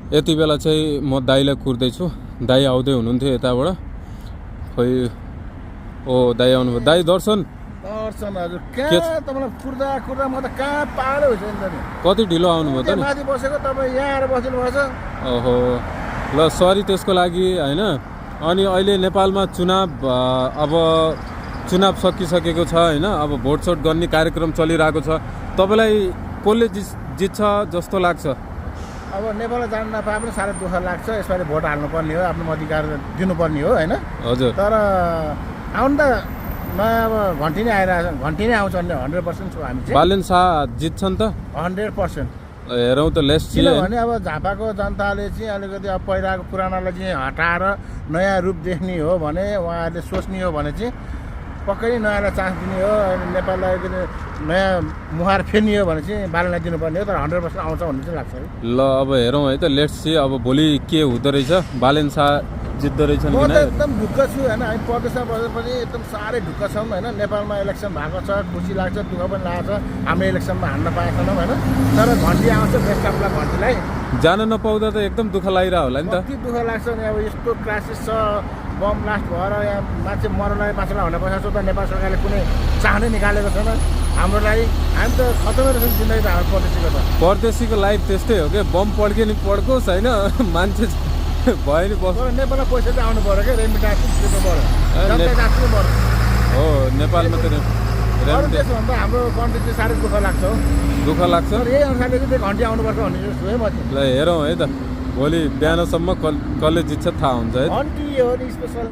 यति बेला चाहिँ म दाइलाई कुर्दैछु। दाइ आउँदै हुनुहुन्थ्यो यताबाट। खोइ ओ दाइ आउनुभयो। दाइ दर्शन हजुर कहाँ तपाईँलाई कुर्दा कुर्दा म त कहाँ पागलै भइसक्यो नि। कति ढिलो आउनुभयो त नि? माथि बसेको तपाईँ यहाँ आएर बसिनु भएछ। ओहो ल सरी त्यसको लागि होइन। अनि अहिले नेपालमा अब चुनाव सकिसकेको छ होइन। अब भोटसोट गर्ने कार्यक्रम चलिरहेको छ। तपाईँलाई कसले जित्छ जस्तो लाग्छ? अब नेपालमा जान नपाए पनि साह्रै दुःख लाग्छ। यसपालि भोट हाल्नुपर्ने हो, आफ्नो अधिकार दिनुपर्ने हो होइन। हजुर तर आउनु त नयाँ अब घन्टी नै आइरहेको छ। घन्टी नै आउँछ भने 100% छु हामी चाहिँ। बालेन शाह जित्छन् त 100%। हेरौँ त लेट्स सी। किनभने अब झापाको जनताले चाहिँ अलिकति अब पहिलाको पुरानालाई चाहिँ हटाएर नयाँ रूप देख्ने हो भने, उहाँहरूले सोच्ने हो भने चाहिँ पक्कै नै नयाँलाई चान्स दिने हो। नेपाललाई नयाँ मुहार फेर्ने हो भने चाहिँ बालनलाई दिनुपर्ने हो। तर 100% आउँछ भन्ने चाहिँ लाग्छ है। ल अब हेरौँ है त लेट्स सी। अब भोलि के हुँदो रहेछ? बालेन शाह जित्दो रहेछन् म कि त नै? एकदम ढुक्क छु होइन। हामी परदेशमा बसेर पनि एकदम साह्रै ढुक्क छौँ होइन। नेपालमा इलेक्सन भएको छ, खुसी लाग्छ, दुःख पनि लागेको छ। हाम्रो इलेक्सनमा हान्न पाएका छैनौँ होइन। तर घन्टी आउँछ बेस्ट अफलाई घन्टीलाई जान नपाउँदा त एकदम दुःख लागिरह होला नि त। कति दुःख लाग्छ नि। अब यस्तो क्राइसिस छ, बम ब्लास्ट भएर यहाँ मान्छे मर्नलाई 5 लाख हुन पैसा त नेपाल सरकारले कुनै चाहनै निकालेको छैन हाम्रो लागि। हामी त खतमै रहेछ जिन्दगी त हाम्रो परदेशीको त। परदेशीको लाइफ त्यस्तै हो क्या। बम पड्क्यो नि पड्कोस् होइन, मान्छे भयो नि बस। तर नेपालमा पैसा चाहिँ आउनु पऱ्यो क्या, रेमिटान्स दिनु पऱ्यो, जनता जाँच्नु पऱ्यो। हो नेपालमा त अरू देशभन्दा हाम्रो कन्ट्री चाहिँ साह्रै दुःख लाग्छ हो। दुःख लाग्छ। तर यही अनुसारले चाहिँ त्यो घन्टी आउनुपर्छ भन्ने जस्तो है म चाहिँ। ल हेरौँ है त भोलि बिहानसम्म कसले जित्छ थाहा हुन्छ है। घन्टी हो नि स्पेसल।